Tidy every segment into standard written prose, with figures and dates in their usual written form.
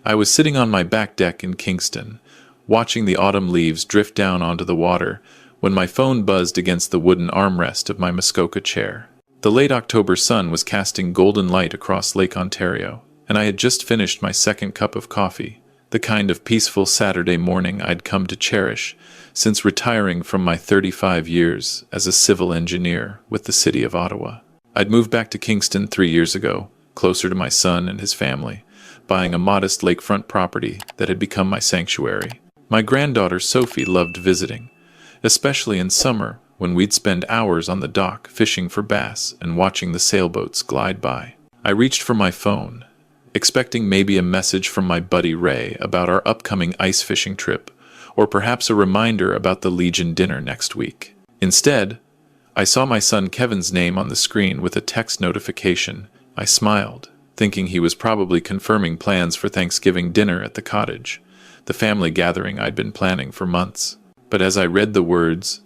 I was sitting on my back deck in Kingston, watching the autumn leaves drift down onto the water, when my phone buzzed against the wooden armrest of my Muskoka chair. The late October sun was casting golden light across Lake Ontario, and I had just finished my second cup of coffee, the kind of peaceful Saturday morning I'd come to cherish since retiring from my 35 years as a civil engineer with the city of Ottawa. I'd moved back to Kingston 3 years ago, closer to my son and his family, buying a modest lakefront property that had become my sanctuary. My granddaughter Sophie loved visiting, especially in summer when we'd spend hours on the dock fishing for bass and watching the sailboats glide by. I reached for my phone, expecting maybe a message from my buddy Ray about our upcoming ice fishing trip, or perhaps a reminder about the Legion dinner next week. Instead, I saw my son Kevin's name on the screen with a text notification. I smiled, thinking he was probably confirming plans for Thanksgiving dinner at the Cottage, the family gathering I'd been planning for months. But as I read the words,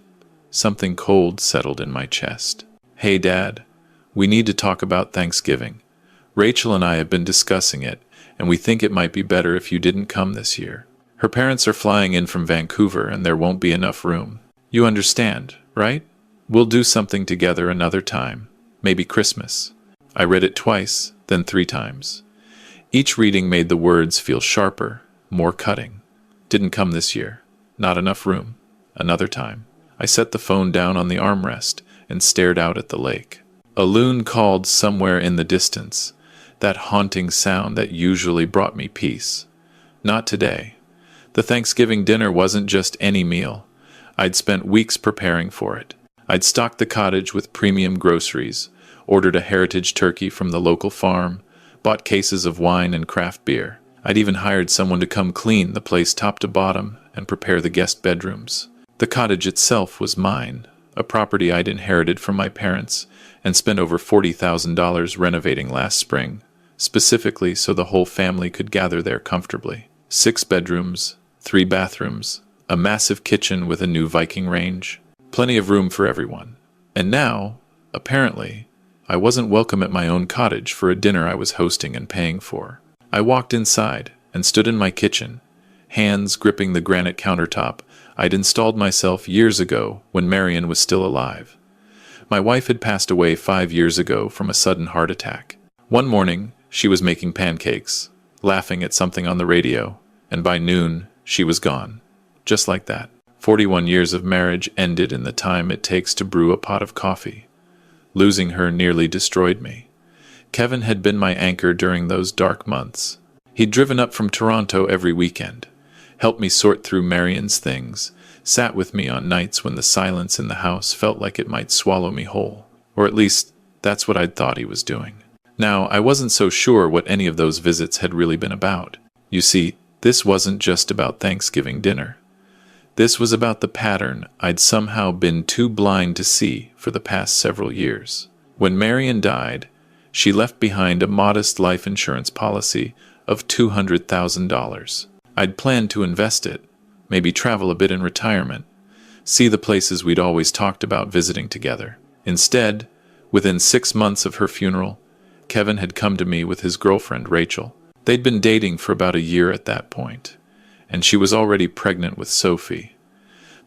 something cold settled in my chest. "Hey, Dad, we need to talk about Thanksgiving. Rachel and I have been discussing it, and we think it might be better if you didn't come this year. Her parents are flying in from Vancouver and there won't be enough room. You understand, right? We'll do something together another time, maybe Christmas." I read it twice, then 3 times. Each reading made the words feel sharper, more cutting. Didn't come this year. Not enough room. Another time. I set the phone down on the armrest and stared out at the lake. A loon called somewhere in the distance, that haunting sound that usually brought me peace. Not today. The Thanksgiving dinner wasn't just any meal. I'd spent weeks preparing for it. I'd stocked the cottage with premium groceries, ordered a heritage turkey from the local farm, bought cases of wine and craft beer. I'd even hired someone to come clean the place top to bottom and prepare the guest bedrooms. The cottage itself was mine, a property I'd inherited from my parents and spent over $40,000 renovating last spring, specifically so the whole family could gather there comfortably. 6 bedrooms, 3 bathrooms, a massive kitchen with a new Viking range, plenty of room for everyone. And now, apparently, I wasn't welcome at my own cottage for a dinner I was hosting and paying for. I walked inside and stood in my kitchen, hands gripping the granite countertop I'd installed myself years ago when Marion was still alive. My wife had passed away 5 years ago from a sudden heart attack. One morning, she was making pancakes, laughing at something on the radio, and by noon, she was gone. Just like that. 41 years of marriage ended in the time it takes to brew a pot of coffee. Losing her nearly destroyed me. Kevin had been my anchor during those dark months. He'd driven up from Toronto every weekend, helped me sort through Marion's things, sat with me on nights when the silence in the house felt like it might swallow me whole. Or at least, that's what I'd thought he was doing. Now, I wasn't so sure what any of those visits had really been about. You see, this wasn't just about Thanksgiving dinner. This was about the pattern I'd somehow been too blind to see for the past several years. When Marion died, she left behind a modest life insurance policy of $200,000. I'd planned to invest it, maybe travel a bit in retirement, see the places we'd always talked about visiting together. Instead, within 6 months of her funeral, Kevin had come to me with his girlfriend, Rachel. They'd been dating for about a year at that point, and she was already pregnant with Sophie.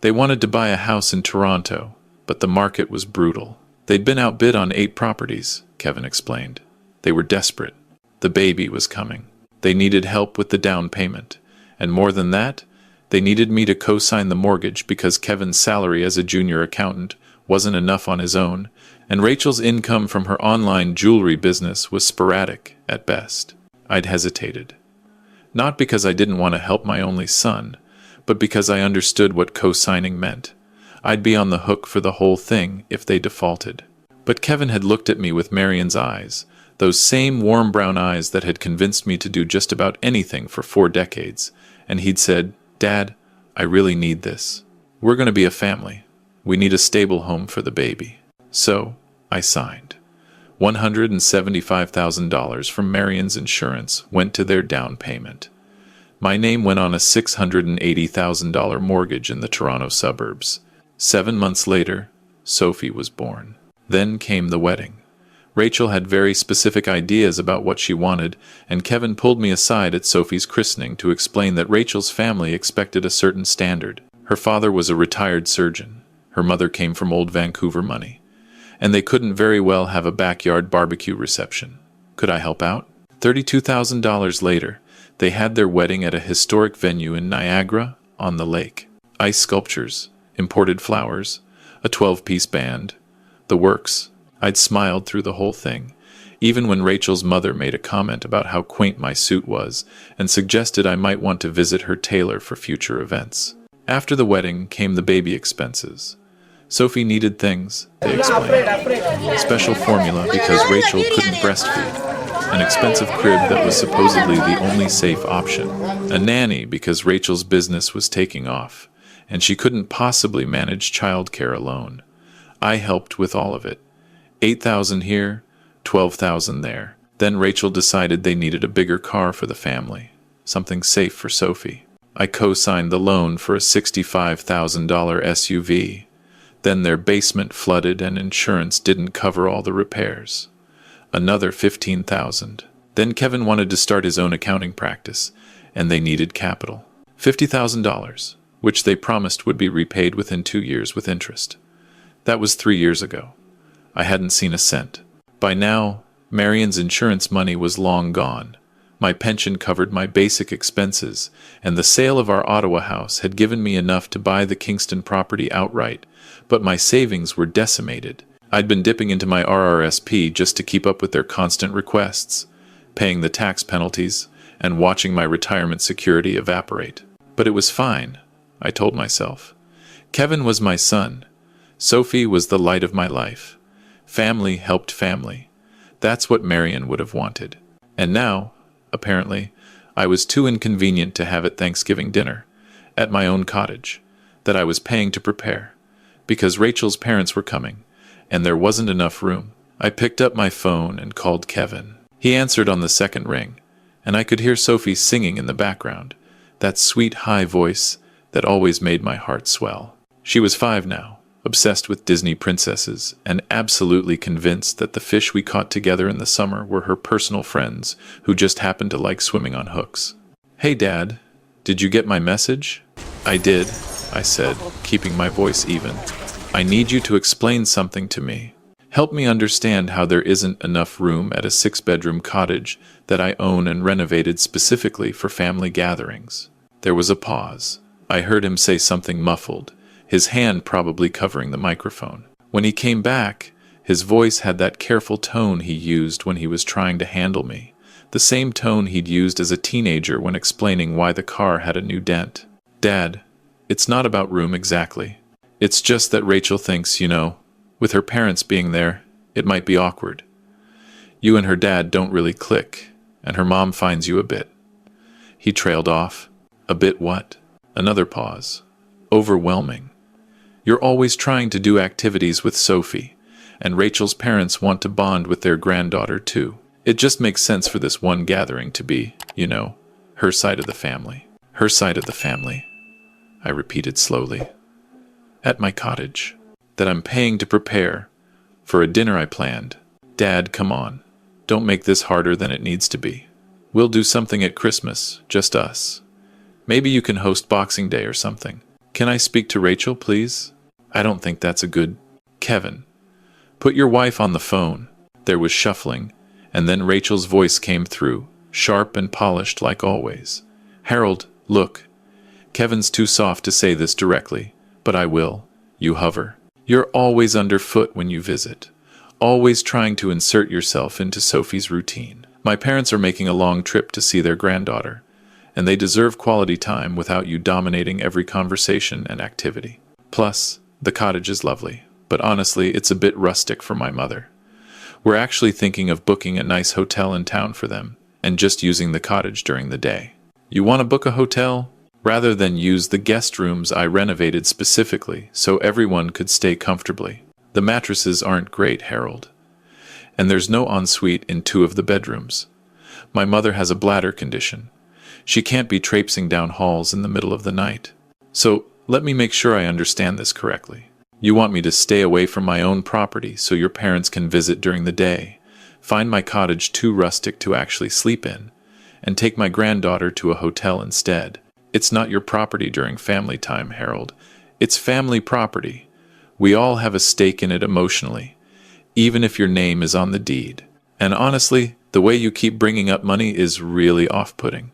They wanted to buy a house in Toronto, but the market was brutal. They'd been outbid on 8 properties, Kevin explained. They were desperate. The baby was coming. They needed help with the down payment. And more than that, they needed me to co-sign the mortgage because Kevin's salary as a junior accountant wasn't enough on his own, and Rachel's income from her online jewelry business was sporadic at best. I'd hesitated. Not because I didn't want to help my only son, but because I understood what co-signing meant. I'd be on the hook for the whole thing if they defaulted. But Kevin had looked at me with Marion's eyes, those same warm brown eyes that had convinced me to do just about anything for 4 decades, and he'd said, "Dad, I really need this. We're going to be a family. We need a stable home for the baby." So, I signed. $175,000 from Marion's insurance went to their down payment. My name went on a $680,000 mortgage in the Toronto suburbs. 7 months later, Sophie was born. Then came the wedding. Rachel had very specific ideas about what she wanted, and Kevin pulled me aside at Sophie's christening to explain that Rachel's family expected a certain standard. Her father was a retired surgeon. Her mother came from old Vancouver money. And they couldn't very well have a backyard barbecue reception. Could I help out? $32,000 later, they had their wedding at a historic venue in Niagara on the lake. Ice sculptures, imported flowers, a 12-piece band, the works. I'd smiled through the whole thing, even when Rachel's mother made a comment about how quaint my suit was and suggested I might want to visit her tailor for future events. After the wedding came the baby expenses. Sophie needed things, they explained. Special formula because Rachel couldn't breastfeed. An expensive crib that was supposedly the only safe option. A nanny because Rachel's business was taking off, and she couldn't possibly manage childcare alone. I helped with all of it. $8,000 here, $12,000 there. Then Rachel decided they needed a bigger car for the family, something safe for Sophie. I co-signed the loan for a $65,000 SUV. Then their basement flooded and insurance didn't cover all the repairs. Another $15,000. Then Kevin wanted to start his own accounting practice, and they needed capital. $50,000, which they promised would be repaid within 2 years with interest. That was 3 years ago. I hadn't seen a cent. By now, Marion's insurance money was long gone. My pension covered my basic expenses, and the sale of our Ottawa house had given me enough to buy the Kingston property outright, but my savings were decimated. I'd been dipping into my RRSP just to keep up with their constant requests, paying the tax penalties, and watching my retirement security evaporate. But it was fine, I told myself. Kevin was my son. Sophie was the light of my life. Family helped family. That's what Marion would have wanted. And now, apparently, I was too inconvenient to have at Thanksgiving dinner, at my own cottage, that I was paying to prepare, because Rachel's parents were coming, and there wasn't enough room. I picked up my phone and called Kevin. He answered on the second ring, and I could hear Sophie singing in the background, that sweet high voice that always made my heart swell. She was 5 now, obsessed with Disney princesses, and absolutely convinced that the fish we caught together in the summer were her personal friends who just happened to like swimming on hooks. "Hey, Dad, did you get my message?" "I did," I said, keeping my voice even. "I need you to explain something to me. Help me understand how there isn't enough room at a 6-bedroom cottage that I own and renovated specifically for family gatherings." There was a pause. I heard him say something muffled, his hand probably covering the microphone. When he came back, his voice had that careful tone he used when he was trying to handle me, the same tone he'd used as a teenager when explaining why the car had a new dent. "Dad, it's not about room exactly. It's just that Rachel thinks, with her parents being there, it might be awkward. You and her dad don't really click, and her mom finds you a bit." He trailed off. "A bit what?" Another pause. "Overwhelming. You're always trying to do activities with Sophie, and Rachel's parents want to bond with their granddaughter too. It just makes sense for this one gathering to be, her side of the family." "Her side of the family," I repeated slowly. "At my cottage. That I'm paying to prepare for a dinner I planned. Dad, come on. Don't make this harder than it needs to be. We'll do something at Christmas, just us. Maybe you can host Boxing Day or something. Can I speak to Rachel, please?" "I don't think that's a good—" "Kevin, put your wife on the phone." There was shuffling, and then Rachel's voice came through, sharp and polished like always. "Harold, look. Kevin's too soft to say this directly, but I will. You hover. You're always underfoot when you visit, always trying to insert yourself into Sophie's routine. My parents are making a long trip to see their granddaughter, and they deserve quality time without you dominating every conversation and activity. Plus, the cottage is lovely, but honestly, it's a bit rustic for my mother. We're actually thinking of booking a nice hotel in town for them, and just using the cottage during the day." "You want to book a hotel?" "Rather than use the guest rooms I renovated specifically so everyone could stay comfortably. The mattresses aren't great, Harold. And there's no ensuite in 2 of the bedrooms. My mother has a bladder condition. She can't be traipsing down halls in the middle of the night. So, let me make sure I understand this correctly. You want me to stay away from my own property so your parents can visit during the day, find my cottage too rustic to actually sleep in, and take my granddaughter to a hotel instead. It's not your property during family time, Harold. It's family property. We all have a stake in it emotionally, even if your name is on the deed. And honestly, the way you keep bringing up money is really off-putting.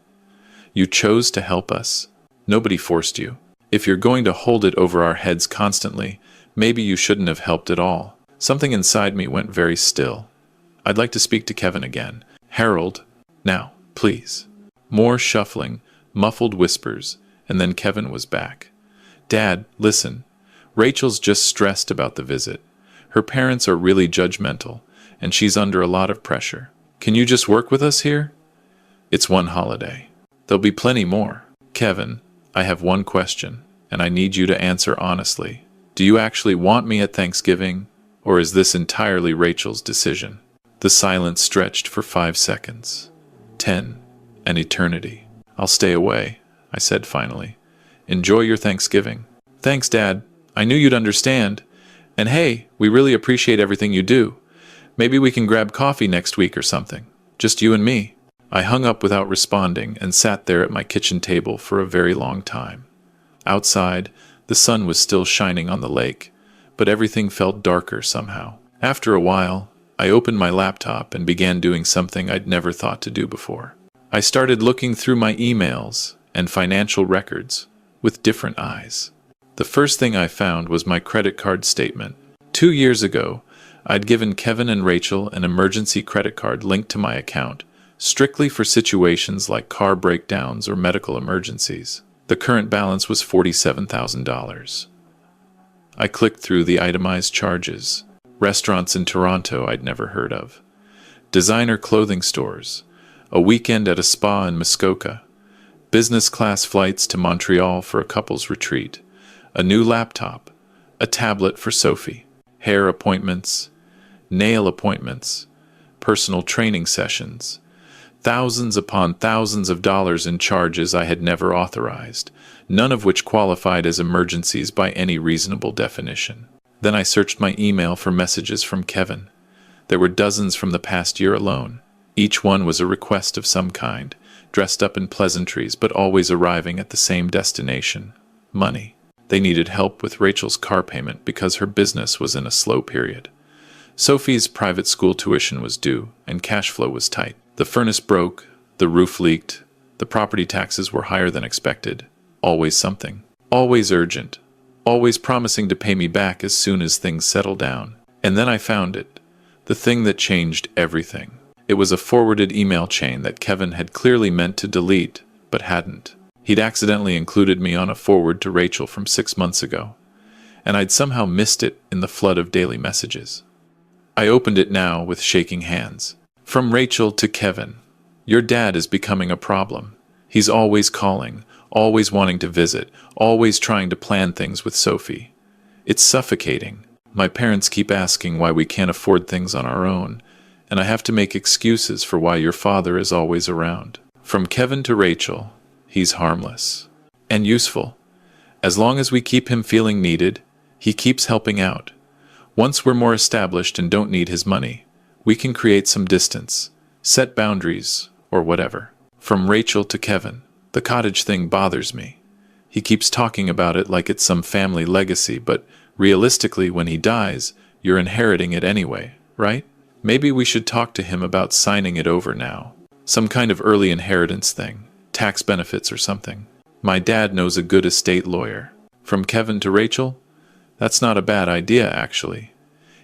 You chose to help us. Nobody forced you. If you're going to hold it over our heads constantly, maybe you shouldn't have helped at all. Something inside me went very still. I'd like to speak to Kevin again. Harold, now, please. More shuffling, muffled whispers, and then Kevin was back. Dad, listen. Rachel's just stressed about the visit. Her parents are really judgmental, and she's under a lot of pressure. Can you just work with us here? It's one holiday. There'll be plenty more. Kevin, I have one question, and I need you to answer honestly. Do you actually want me at Thanksgiving, or is this entirely Rachel's decision? The silence stretched for 5 seconds. 10. An eternity. I'll stay away, I said finally. Enjoy your Thanksgiving. Thanks, Dad. I knew you'd understand. And hey, we really appreciate everything you do. Maybe we can grab coffee next week or something. Just you and me. I hung up without responding and sat there at my kitchen table for a very long time. Outside, the sun was still shining on the lake, but everything felt darker somehow. After a while, I opened my laptop and began doing something I'd never thought to do before. I started looking through my emails and financial records with different eyes. The first thing I found was my credit card statement. 2 years ago, I'd given Kevin and Rachel an emergency credit card linked to my account, strictly for situations like car breakdowns or medical emergencies. The current balance was $47,000. I clicked through the itemized charges. Restaurants in Toronto I'd never heard of. Designer clothing stores. A weekend at a spa in Muskoka. Business class flights to Montreal for a couple's retreat. A new laptop. A tablet for Sophie. Hair appointments. Nail appointments. Personal training sessions. Thousands upon thousands of dollars in charges I had never authorized, none of which qualified as emergencies by any reasonable definition. Then I searched my email for messages from Kevin. There were dozens from the past year alone. Each one was a request of some kind, dressed up in pleasantries but always arriving at the same destination: money. They needed help with Rachel's car payment because her business was in a slow period. Sophie's private school tuition was due, and cash flow was tight. The furnace broke, the roof leaked, the property taxes were higher than expected. Always something. Always urgent. Always promising to pay me back as soon as things settle down. And then I found it. The thing that changed everything. It was a forwarded email chain that Kevin had clearly meant to delete, but hadn't. He'd accidentally included me on a forward to Rachel from 6 months ago, and I'd somehow missed it in the flood of daily messages. I opened it now with shaking hands. From Rachel to Kevin. Your dad is becoming a problem. He's always calling, always wanting to visit, always trying to plan things with Sophie. It's suffocating. My parents keep asking why we can't afford things on our own, and I have to make excuses for why your father is always around. From Kevin to Rachel, he's harmless and useful. As long as we keep him feeling needed, he keeps helping out. Once we're more established and don't need his money, we can create some distance, set boundaries, or whatever. From Rachel to Kevin, the cottage thing bothers me. He keeps talking about it like it's some family legacy, but realistically, when he dies, you're inheriting it anyway, right? Maybe we should talk to him about signing it over now. Some kind of early inheritance thing, tax benefits or something. My dad knows a good estate lawyer. From Kevin to Rachel? That's not a bad idea, actually.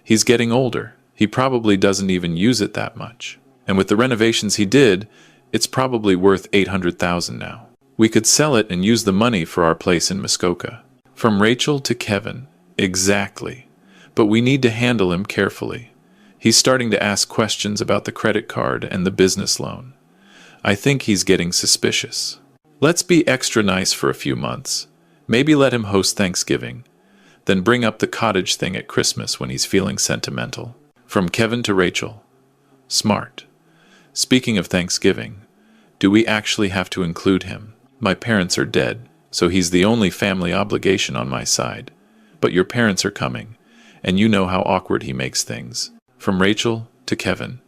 He's getting older. He probably doesn't even use it that much. And with the renovations he did, it's probably worth $800,000 now. We could sell it and use the money for our place in Muskoka. From Rachel to Kevin. Exactly. But we need to handle him carefully. He's starting to ask questions about the credit card and the business loan. I think he's getting suspicious. Let's be extra nice for a few months. Maybe let him host Thanksgiving. Then bring up the cottage thing at Christmas when he's feeling sentimental. From Kevin to Rachel. Smart. Speaking of Thanksgiving, do we actually have to include him? My parents are dead, so he's the only family obligation on my side. But your parents are coming, and you know how awkward he makes things. From Rachel to Kevin.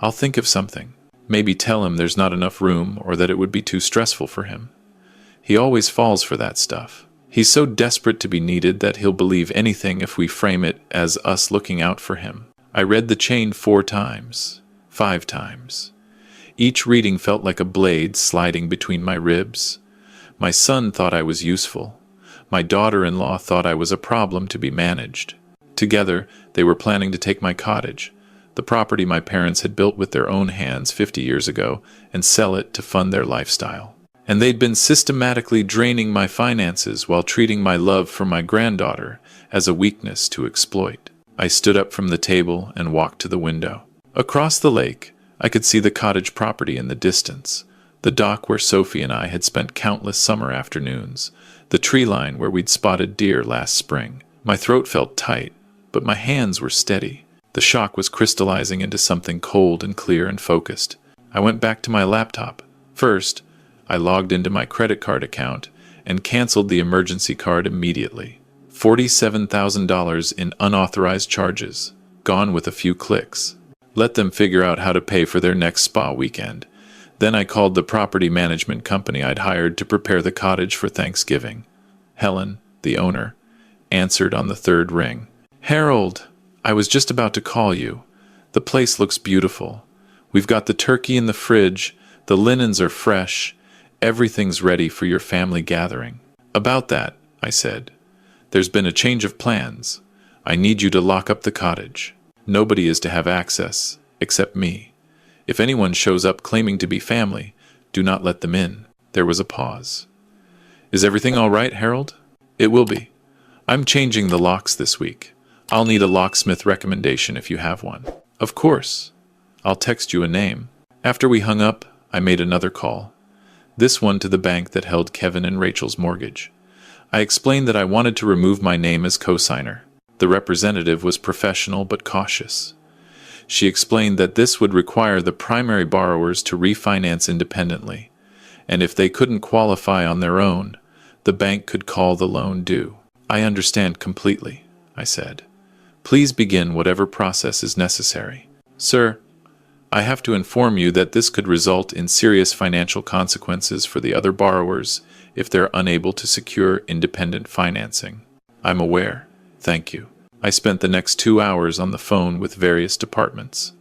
I'll think of something. Maybe tell him there's not enough room or that it would be too stressful for him. He always falls for that stuff. He's so desperate to be needed that he'll believe anything if we frame it as us looking out for him. I read the chain 4 times, 5 times. Each reading felt like a blade sliding between my ribs. My son thought I was useful. My daughter-in-law thought I was a problem to be managed. Together, they were planning to take my cottage, the property my parents had built with their own hands 50 years ago, and sell it to fund their lifestyle. And they'd been systematically draining my finances while treating my love for my granddaughter as a weakness to exploit. I stood up from the table and walked to the window. Across the lake, I could see the cottage property in the distance, the dock where Sophie and I had spent countless summer afternoons, the tree line where we'd spotted deer last spring. My throat felt tight, but my hands were steady. The shock was crystallizing into something cold and clear and focused. I went back to my laptop. First, I logged into my credit card account and canceled the emergency card immediately. $47,000 in unauthorized charges, gone with a few clicks. Let them figure out how to pay for their next spa weekend. Then I called the property management company I'd hired to prepare the cottage for Thanksgiving. Helen, the owner, answered on the 3rd ring. "Harold, I was just about to call you. The place looks beautiful. We've got the turkey in the fridge, the linens are fresh, everything's ready for your family gathering." "About that," I said, "there's been a change of plans. I need you to lock up the cottage. Nobody is to have access, except me. If anyone shows up claiming to be family, do not let them in." There was a pause. "Is everything all right, Harold?" "It will be. I'm changing the locks this week. I'll need a locksmith recommendation if you have one." "Of course. I'll text you a name." After we hung up, I made another call. This one to the bank that held Kevin and Rachel's mortgage. I explained that I wanted to remove my name as co-signer. The representative was professional but cautious. She explained that this would require the primary borrowers to refinance independently, and if they couldn't qualify on their own, the bank could call the loan due. "I understand completely," I said. "Please begin whatever process is necessary." "Sir, I have to inform you that this could result in serious financial consequences for the other borrowers if they're unable to secure independent financing." "I'm aware. Thank you." I spent the next 2 hours on the phone with various departments.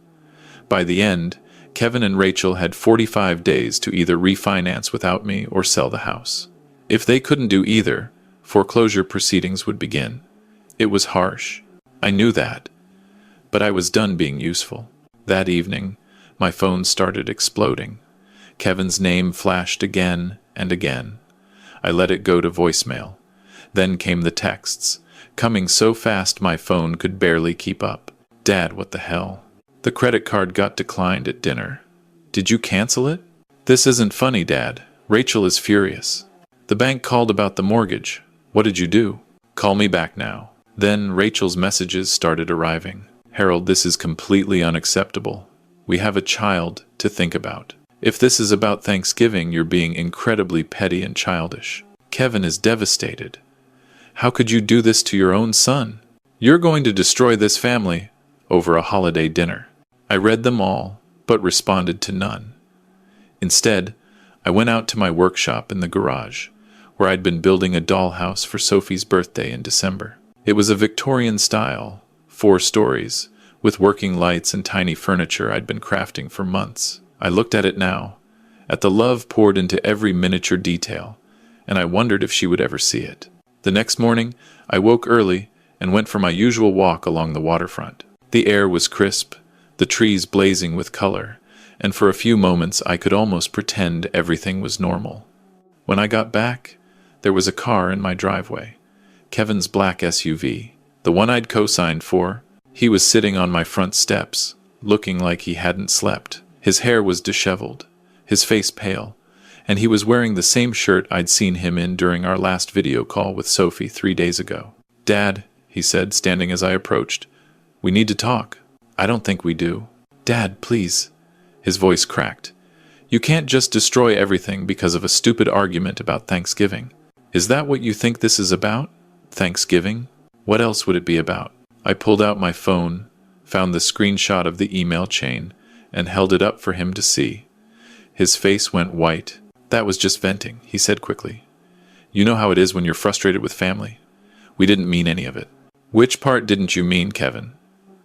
By the end, Kevin and Rachel had 45 days to either refinance without me or sell the house. If they couldn't do either, foreclosure proceedings would begin. It was harsh. I knew that. But I was done being useful. That evening, my phone started exploding. Kevin's name flashed again and again. I let it go to voicemail. Then came the texts, coming so fast my phone could barely keep up. "Dad, what the hell? The credit card got declined at dinner. Did you cancel it?" "This isn't funny, Dad. Rachel is furious. The bank called about the mortgage. What did you do?" "Call me back now." Then Rachel's messages started arriving. "Harold, this is completely unacceptable. We have a child to think about. If this is about Thanksgiving, you're being incredibly petty and childish. Kevin is devastated. How could you do this to your own son? You're going to destroy this family over a holiday dinner." I read them all, but responded to none. Instead, I went out to my workshop in the garage, where I'd been building a dollhouse for Sophie's birthday in December. It was a Victorian style, 4 stories, with working lights and tiny furniture I'd been crafting for months. I looked at it now, at the love poured into every miniature detail, and I wondered if she would ever see it. The next morning, I woke early and went for my usual walk along the waterfront. The air was crisp, the trees blazing with color, and for a few moments I could almost pretend everything was normal. When I got back, there was a car in my driveway, Kevin's black SUV, the one I'd co-signed for. He was sitting on my front steps, looking like he hadn't slept. His hair was disheveled, his face pale, and he was wearing the same shirt I'd seen him in during our last video call with Sophie 3 days ago. "Dad," he said, standing as I approached, "we need to talk." "I don't think we do." "Dad, please." His voice cracked. "You can't just destroy everything because of a stupid argument about Thanksgiving. Is that what you think this is about? Thanksgiving? What else would it be about?" I pulled out my phone, found the screenshot of the email chain, and held it up for him to see. His face went white. "That was just venting," he said quickly. "You know how it is when you're frustrated with family. We didn't mean any of it." "Which part didn't you mean, Kevin?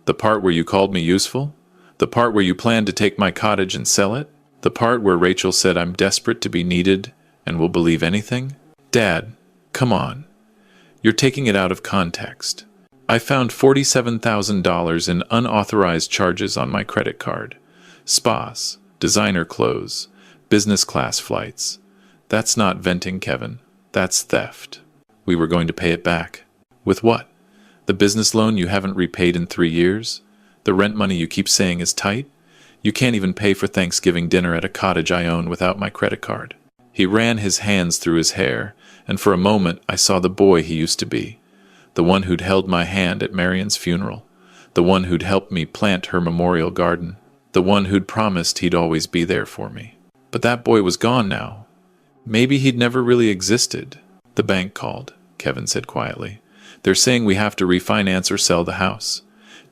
The part where you called me useful? The part where you planned to take my cottage and sell it? The part where Rachel said I'm desperate to be needed and will believe anything?" "Dad, come on. You're taking it out of context. I found $47,000 in unauthorized charges on my credit card. Spas, designer clothes, business class flights. That's not venting, Kevin. That's theft. We were going to pay it back." "With what? The business loan you haven't repaid in 3 years? The rent money you keep saying is tight? You can't even pay for Thanksgiving dinner at a cottage I own without my credit card." He ran his hands through his hair, and for a moment I saw the boy he used to be, the one who'd held my hand at Marion's funeral, the one who'd helped me plant her memorial garden, the one who'd promised he'd always be there for me. But that boy was gone now. Maybe he'd never really existed. "The bank called," Kevin said quietly. "They're saying we have to refinance or sell the house.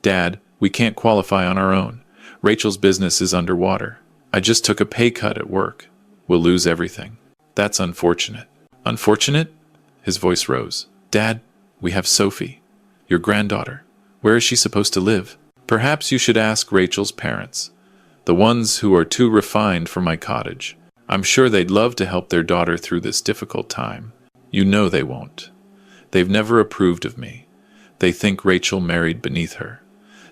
Dad, we can't qualify on our own. Rachel's business is underwater. I just took a pay cut at work. We'll lose everything." "That's unfortunate." "Unfortunate?" His voice rose. "Dad, we have Sophie, your granddaughter. Where is she supposed to live?" "Perhaps you should ask Rachel's parents, the ones who are too refined for my cottage. I'm sure they'd love to help their daughter through this difficult time. You know they won't. They've never approved of me. They think Rachel married beneath her.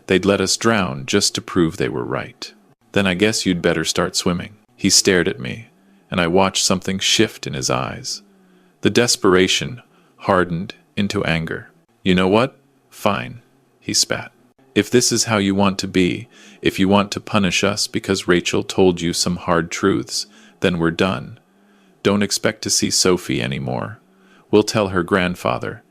They'd let us drown just to prove they were right." "Then I guess you'd better start swimming." He stared at me, and I watched something shift in his eyes. The desperation hardened into anger. "You know what? Fine," he spat. "If this is how you want to be, if you want to punish us because Rachel told you some hard truths, then we're done. Don't expect to see Sophie anymore. We'll tell her grandfather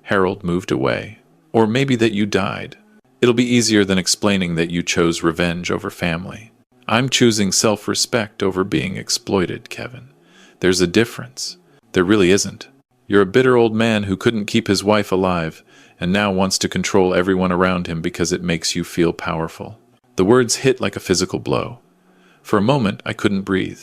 Harold moved away. Or maybe that you died. It'll be easier than explaining that you chose revenge over family. I'm choosing self-respect over being exploited, Kevin. There's a difference. There really isn't. You're a bitter old man who couldn't keep his wife alive and now wants to control everyone around him because it makes you feel powerful." The words hit like a physical blow. For a moment, I couldn't breathe.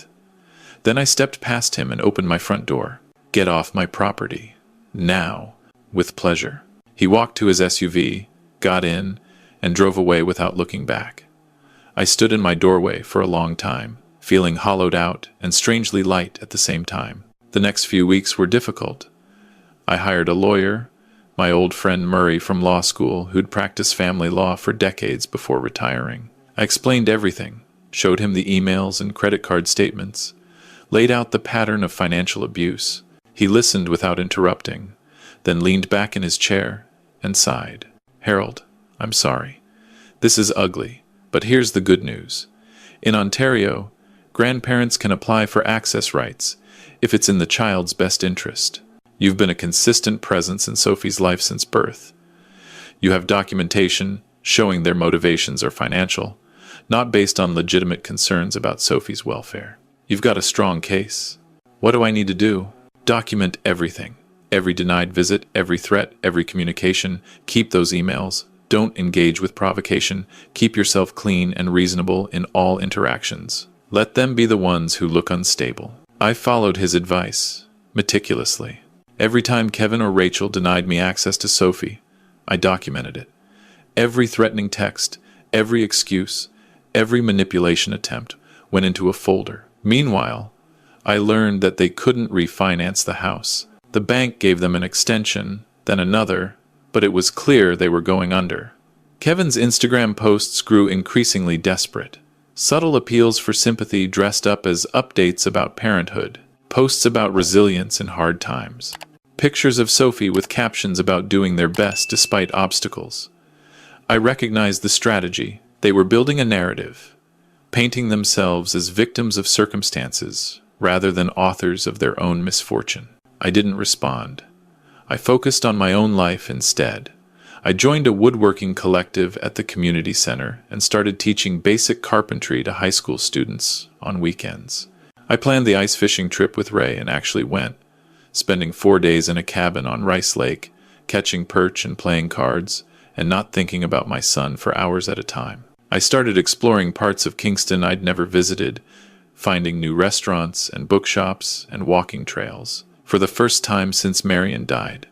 Then I stepped past him and opened my front door. "Get off my property. Now." "With pleasure." He walked to his SUV, got in, and drove away without looking back. I stood in my doorway for a long time, feeling hollowed out and strangely light at the same time. The next few weeks were difficult. I hired a lawyer, my old friend Murray from law school, who'd practiced family law for decades before retiring. I explained everything, showed him the emails and credit card statements, laid out the pattern of financial abuse. He listened without interrupting, then leaned back in his chair and sighed. "Harold, I'm sorry. This is ugly, but here's the good news. In Ontario, grandparents can apply for access rights if it's in the child's best interest. You've been a consistent presence in Sophie's life since birth. You have documentation showing their motivations are financial, not based on legitimate concerns about Sophie's welfare. You've got a strong case. What do I need to do? Document everything. Every denied visit, every threat, every communication. Keep those emails. Don't engage with provocation. Keep yourself clean and reasonable in all interactions. Let them be the ones who look unstable." I followed his advice, meticulously. Every time Kevin or Rachel denied me access to Sophie, I documented it. Every threatening text, every excuse, every manipulation attempt went into a folder. Meanwhile, I learned that they couldn't refinance the house. The bank gave them an extension, then another, but it was clear they were going under. Kevin's Instagram posts grew increasingly desperate. Subtle appeals for sympathy dressed up as updates about parenthood, posts about resilience in hard times, pictures of Sophie with captions about doing their best despite obstacles. I recognized the strategy. They were building a narrative, painting themselves as victims of circumstances rather than authors of their own misfortune. I didn't respond. I focused on my own life instead. I joined a woodworking collective at the community center and started teaching basic carpentry to high school students on weekends. I planned the ice fishing trip with Ray and actually went, spending 4 days in a cabin on Rice Lake, catching perch and playing cards, and not thinking about my son for hours at a time. I started exploring parts of Kingston I'd never visited, finding new restaurants and bookshops and walking trails. For the first time since Marion died,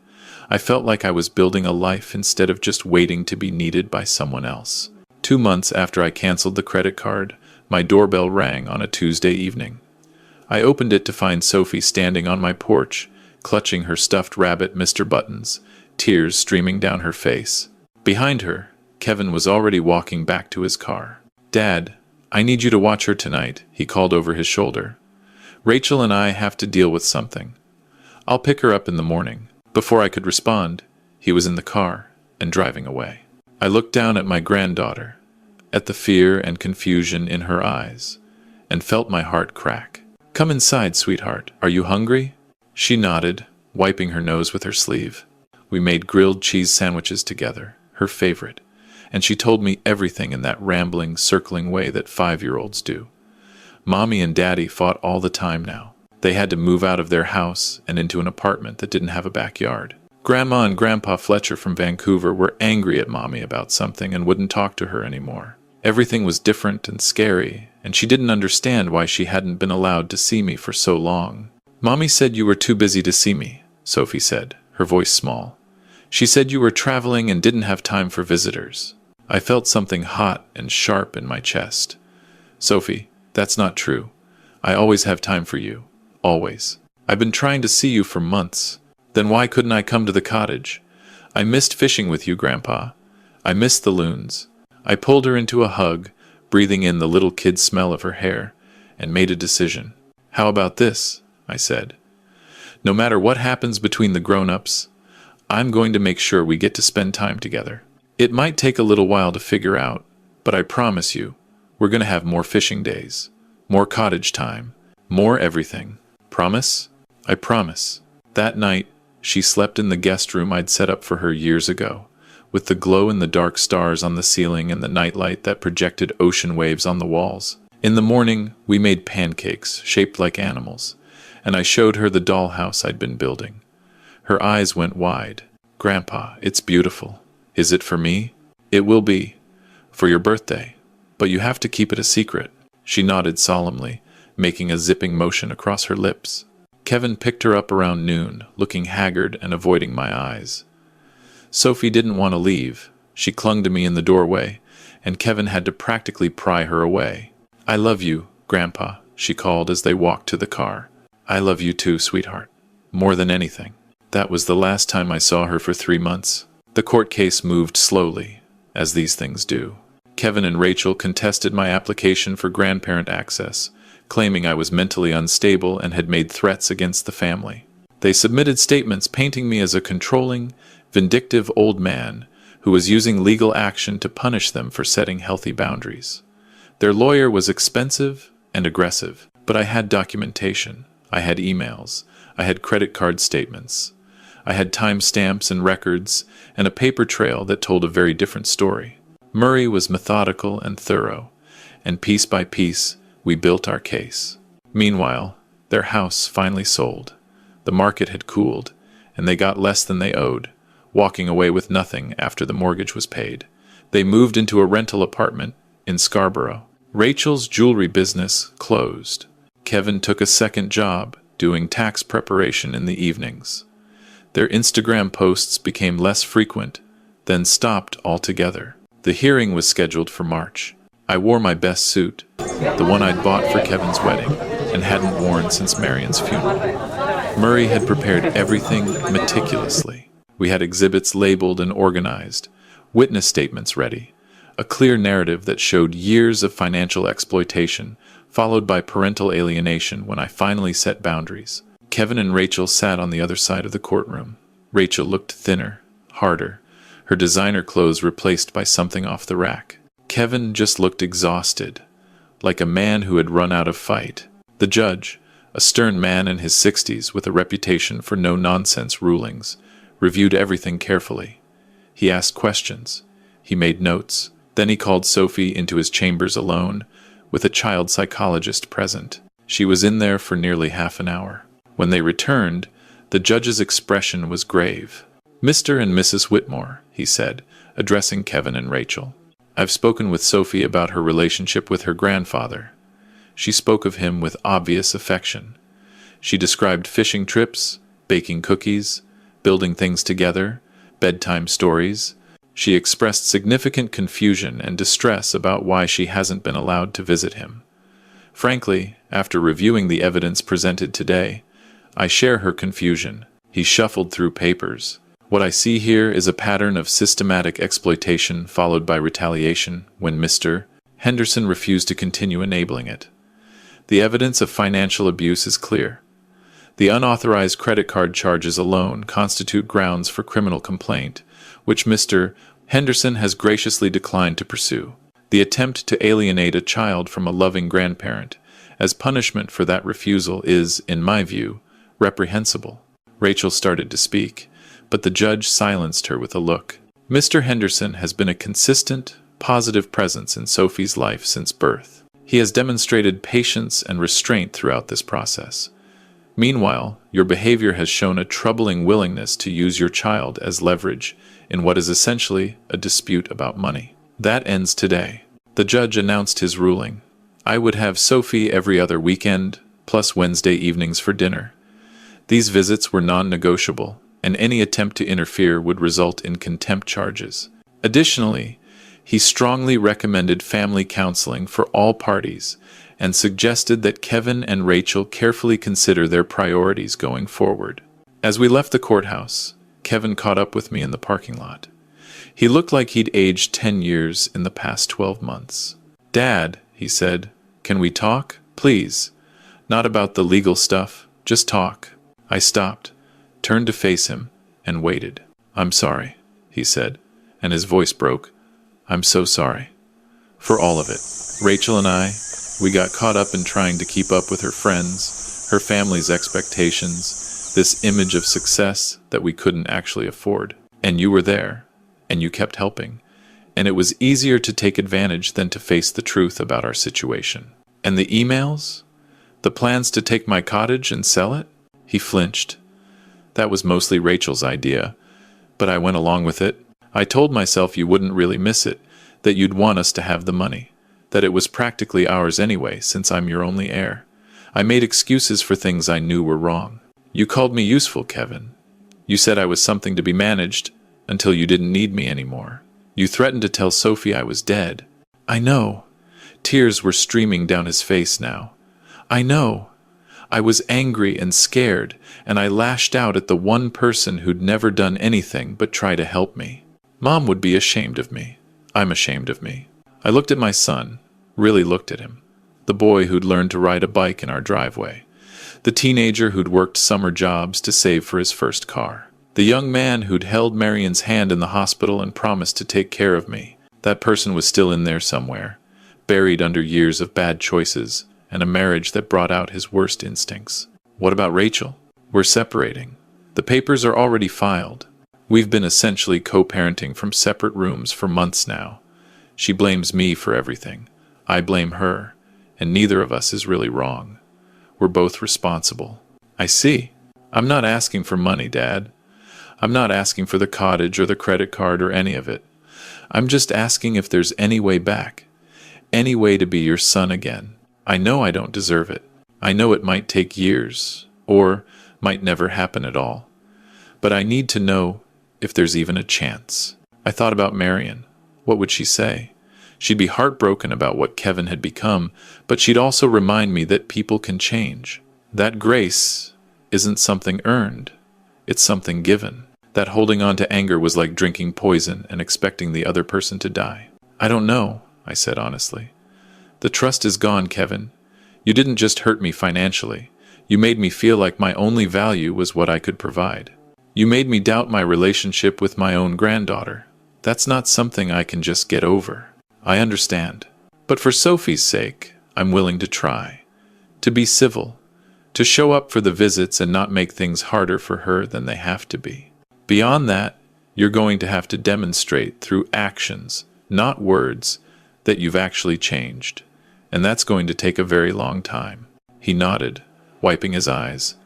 I felt like I was building a life instead of just waiting to be needed by someone else. 2 months after I canceled the credit card, my doorbell rang on a Tuesday evening. I opened it to find Sophie standing on my porch, clutching her stuffed rabbit Mr. Buttons, tears streaming down her face. Behind her, Kevin was already walking back to his car. "Dad, I need you to watch her tonight," he called over his shoulder. "Rachel and I have to deal with something. I'll pick her up in the morning." Before I could respond, he was in the car and driving away. I looked down at my granddaughter, at the fear and confusion in her eyes, and felt my heart crack. "Come inside, sweetheart. Are you hungry?" She nodded, wiping her nose with her sleeve. We made grilled cheese sandwiches together, her favorite, and she told me everything in that rambling, circling way that 5-year-olds do. Mommy and Daddy fought all the time now. They had to move out of their house and into an apartment that didn't have a backyard. Grandma and Grandpa Fletcher from Vancouver were angry at Mommy about something and wouldn't talk to her anymore. Everything was different and scary, and she didn't understand why she hadn't been allowed to see me for so long. "Mommy said you were too busy to see me," Sophie said, her voice small. "She said you were traveling and didn't have time for visitors." I felt something hot and sharp in my chest. "Sophie, that's not true. I always have time for you. Always. I've been trying to see you for months. Then why couldn't I come to the cottage? I missed fishing with you, Grandpa. I missed the loons." I pulled her into a hug, breathing in the little kid smell of her hair, and made a decision. "How about this?" I said. "No matter what happens between the grown-ups, I'm going to make sure we get to spend time together. It might take a little while to figure out, but I promise you, we're going to have more fishing days, more cottage time, more everything. Promise?" "I promise." That night, she slept in the guest room I'd set up for her years ago, with the glow-in-the-dark stars on the ceiling and the nightlight that projected ocean waves on the walls. In the morning, we made pancakes shaped like animals, and I showed her the dollhouse I'd been building. Her eyes went wide. "Grandpa, it's beautiful. Is it for me?" "It will be. For your birthday. But you have to keep it a secret." She nodded solemnly, making a zipping motion across her lips. Kevin picked her up around noon, looking haggard and avoiding my eyes. Sophie didn't want to leave. She clung to me in the doorway, and Kevin had to practically pry her away. "I love you, Grandpa," she called as they walked to the car. "I love you too, sweetheart. More than anything." That was the last time I saw her for 3 months. The court case moved slowly, as these things do. Kevin and Rachel contested my application for grandparent access, claiming I was mentally unstable and had made threats against the family. They submitted statements painting me as a controlling, vindictive old man who was using legal action to punish them for setting healthy boundaries. Their lawyer was expensive and aggressive, but I had documentation. I had emails. I had credit card statements. I had timestamps and records, and a paper trail that told a very different story. Murray was methodical and thorough, and piece by piece, we built our case. Meanwhile, their house finally sold. The market had cooled, and they got less than they owed, walking away with nothing after the mortgage was paid. They moved into a rental apartment in Scarborough. Rachel's jewelry business closed. Kevin took a second job, doing tax preparation in the evenings. Their Instagram posts became less frequent, then stopped altogether. The hearing was scheduled for March. I wore my best suit, the one I'd bought for Kevin's wedding, and hadn't worn since Marion's funeral. Murray had prepared everything meticulously. We had exhibits labeled and organized, witness statements ready, a clear narrative that showed years of financial exploitation, followed by parental alienation when I finally set boundaries. Kevin and Rachel sat on the other side of the courtroom. Rachel looked thinner, harder, her designer clothes replaced by something off the rack. Kevin just looked exhausted, like a man who had run out of fight. The judge, a stern man in his 60s with a reputation for no-nonsense rulings, reviewed everything carefully. He asked questions. He made notes. Then he called Sophie into his chambers alone, with a child psychologist present. She was in there for nearly half an hour. When they returned, the judge's expression was grave. "Mr. and Mrs. Whitmore," he said, addressing Kevin and Rachel, I've spoken with Sophie about her relationship with her grandfather. She spoke of him with obvious affection. She described fishing trips, baking cookies, building things together, bedtime stories. She expressed significant confusion and distress about why she hasn't been allowed to visit him. Frankly, after reviewing the evidence presented today, I share her confusion. He shuffled through papers. What I see here is a pattern of systematic exploitation followed by retaliation when Mr. Henderson refused to continue enabling it. The evidence of financial abuse is clear. The unauthorized credit card charges alone constitute grounds for criminal complaint, which Mr. Henderson has graciously declined to pursue. The attempt to alienate a child from a loving grandparent as punishment for that refusal is, in my view, reprehensible. Rachel started to speak, but the judge silenced her with a look. Mr. Henderson has been a consistent, positive presence in Sophie's life since birth. He has demonstrated patience and restraint throughout this process. Meanwhile, your behavior has shown a troubling willingness to use your child as leverage in what is essentially a dispute about money. That ends today. The judge announced his ruling. I would have Sophie every other weekend, plus Wednesday evenings for dinner. These visits were non-negotiable, and any attempt to interfere would result in contempt charges. Additionally, he strongly recommended family counseling for all parties and suggested that Kevin and Rachel carefully consider their priorities going forward. As we left the courthouse, Kevin caught up with me in the parking lot. He looked like he'd aged 10 years in the past 12 months. "Dad," he said, "can we talk? Please. Not about the legal stuff, just talk." I stopped, turned to face him, and waited. "I'm sorry," he said, and his voice broke. "I'm so sorry. For all of it. Rachel and I, we got caught up in trying to keep up with her friends, her family's expectations, this image of success that we couldn't actually afford. And you were there, and you kept helping, and it was easier to take advantage than to face the truth about our situation. And the emails? The plans to take my cottage and sell it?" He flinched. "That was mostly Rachel's idea, but I went along with it. I told myself you wouldn't really miss it, that you'd want us to have the money, that it was practically ours anyway since I'm your only heir. I made excuses for things I knew were wrong. You called me useful, Kevin. You said I was something to be managed until you didn't need me anymore. You threatened to tell Sophie I was dead." "I know." Tears were streaming down his face now. "I know. I was angry and scared, and I lashed out at the one person who'd never done anything but try to help me. Mom would be ashamed of me. I'm ashamed of me." I looked at my son, really looked at him. The boy who'd learned to ride a bike in our driveway. The teenager who'd worked summer jobs to save for his first car. The young man who'd held Marion's hand in the hospital and promised to take care of me. That person was still in there somewhere, buried under years of bad choices and a marriage that brought out his worst instincts. What about Rachel? We're separating. The papers are already filed. We've been essentially co-parenting from separate rooms for months now. She blames me for everything. I blame her, and neither of us is really wrong. We're both responsible. I see. I'm not asking for money, Dad. I'm not asking for the cottage or the credit card or any of it. I'm just asking if there's any way back, any way to be your son again. I know I don't deserve it. I know it might take years, or might never happen at all. But I need to know if there's even a chance. I thought about Marion. What would she say? She'd be heartbroken about what Kevin had become, but she'd also remind me that people can change. That grace isn't something earned. It's something given. That holding on to anger was like drinking poison and expecting the other person to die. "I don't know," I said honestly. "The trust is gone, Kevin. You didn't just hurt me financially. You made me feel like my only value was what I could provide. You made me doubt my relationship with my own granddaughter. That's not something I can just get over. I understand. But for Sophie's sake, I'm willing to try. To be civil. To show up for the visits and not make things harder for her than they have to be. Beyond that, you're going to have to demonstrate through actions, not words, that you've actually changed. And that's going to take a very long time." He nodded, wiping his eyes.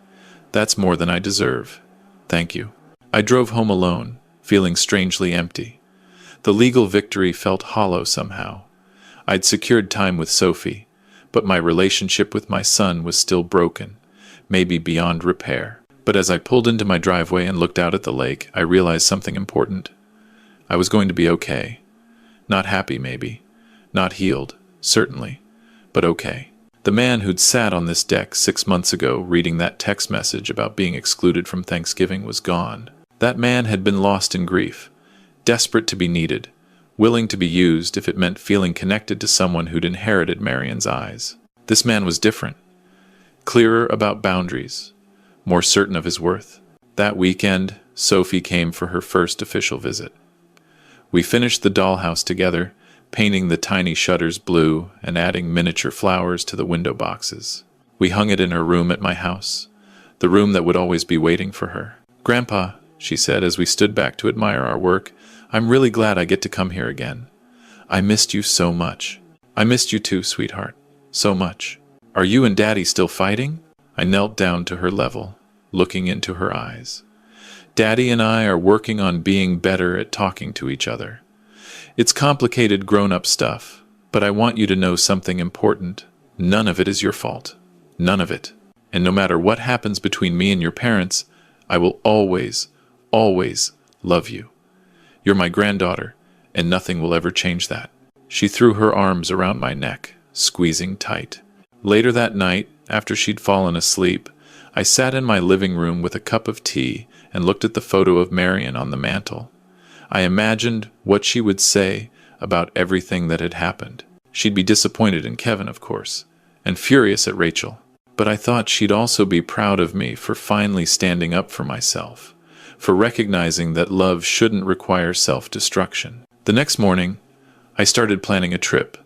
"That's more than I deserve. Thank you." I drove home alone, feeling strangely empty. The legal victory felt hollow somehow. I'd secured time with Sophie, but my relationship with my son was still broken, maybe beyond repair. But as I pulled into my driveway and looked out at the lake, I realized something important. I was going to be okay. Not happy, maybe. Not healed, certainly, but okay. The man who'd sat on this deck 6 months ago reading that text message about being excluded from Thanksgiving was gone. That man had been lost in grief, desperate to be needed, willing to be used if it meant feeling connected to someone who'd inherited Marion's eyes. This man was different, clearer about boundaries, more certain of his worth. That weekend, Sophie came for her first official visit. We finished the dollhouse together, painting the tiny shutters blue and adding miniature flowers to the window boxes. We hung it in her room at my house, the room that would always be waiting for her. "Grandpa," she said as we stood back to admire our work, "I'm really glad I get to come here again. I missed you so much." "I missed you too, sweetheart. So much." "Are you and Daddy still fighting?" I knelt down to her level, looking into her eyes. "Daddy and I are working on being better at talking to each other. It's complicated grown-up stuff, but I want you to know something important. None of it is your fault. None of it. And no matter what happens between me and your parents, I will always, always love you. You're my granddaughter, and nothing will ever change that." She threw her arms around my neck, squeezing tight. Later that night, after she'd fallen asleep, I sat in my living room with a cup of tea and looked at the photo of Marion on the mantel. I imagined what she would say about everything that had happened. She'd be disappointed in Kevin, of course, and furious at Rachel. But I thought she'd also be proud of me for finally standing up for myself, for recognizing that love shouldn't require self-destruction. The next morning, I started planning a trip.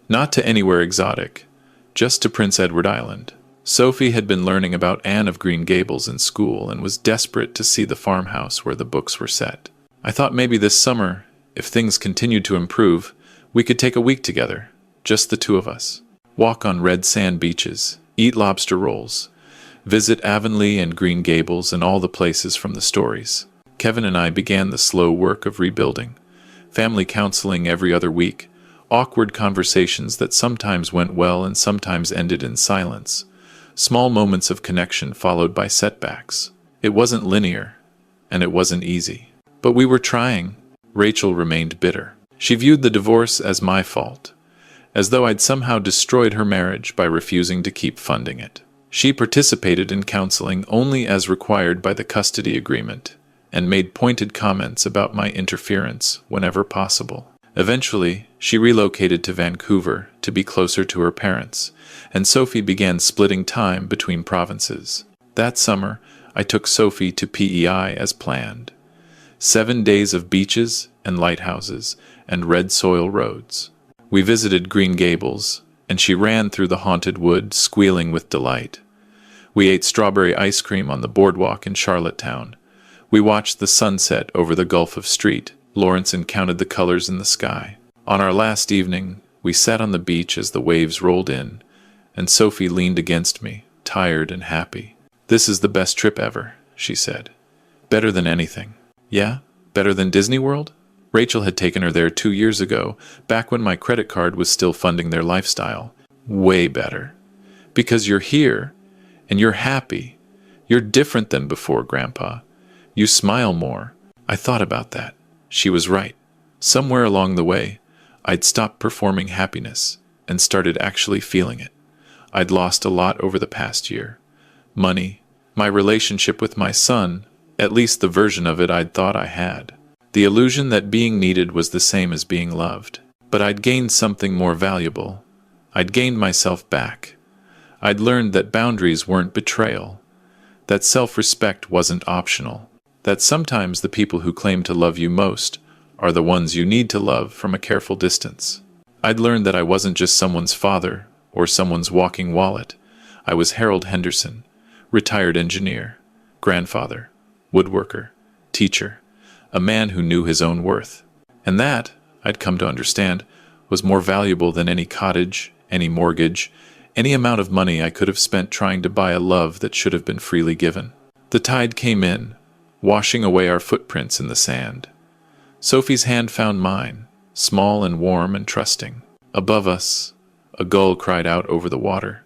Not to anywhere exotic, just to Prince Edward Island. Sophie had been learning about Anne of Green Gables in school and was desperate to see the farmhouse where the books were set. I thought maybe this summer, if things continued to improve, we could take a week together, just the two of us. Walk on red sand beaches, eat lobster rolls, visit Avonlea and Green Gables and all the places from the stories. Kevin and I began the slow work of rebuilding. Family counseling every other week, awkward conversations that sometimes went well and sometimes ended in silence. Small moments of connection followed by setbacks. It wasn't linear, and it wasn't easy. But we were trying. Rachel remained bitter. She viewed the divorce as my fault, as though I'd somehow destroyed her marriage by refusing to keep funding it. She participated in counseling only as required by the custody agreement, and made pointed comments about my interference whenever possible. Eventually, she relocated to Vancouver to be closer to her parents, and Sophie began splitting time between provinces. That summer, I took Sophie to PEI as planned. 7 days of beaches and lighthouses and red soil roads. We visited Green Gables, and she ran through the haunted wood, squealing with delight. We ate strawberry ice cream on the boardwalk in Charlottetown. We watched the sunset over the Gulf of Street, Lawrence, and counted the colors in the sky. On our last evening, we sat on the beach as the waves rolled in, and Sophie leaned against me, tired and happy. "This is the best trip ever," she said. "Better than anything." "Yeah? Better than Disney World?" Rachel had taken her there 2 years ago, back when my credit card was still funding their lifestyle. "Way better. Because you're here, and you're happy. You're different than before, Grandpa. You smile more." I thought about that. She was right. Somewhere along the way, I'd stopped performing happiness and started actually feeling it. I'd lost a lot over the past year. Money, my relationship with my son, at least the version of it I'd thought I had. The illusion that being needed was the same as being loved. But I'd gained something more valuable. I'd gained myself back. I'd learned that boundaries weren't betrayal, that self-respect wasn't optional, that sometimes the people who claim to love you most are the ones you need to love from a careful distance. I'd learned that I wasn't just someone's father or someone's walking wallet. I was Harold Henderson, retired engineer, grandfather, woodworker, teacher, a man who knew his own worth. And that, I'd come to understand, was more valuable than any cottage, any mortgage, any amount of money I could have spent trying to buy a love that should have been freely given. The tide came in, washing away our footprints in the sand. Sophie's hand found mine, small and warm and trusting. Above us, a gull cried out over the water,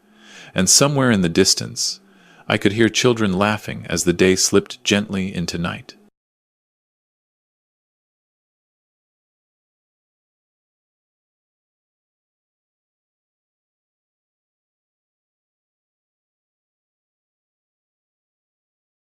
and somewhere in the distance, I could hear children laughing as the day slipped gently into night.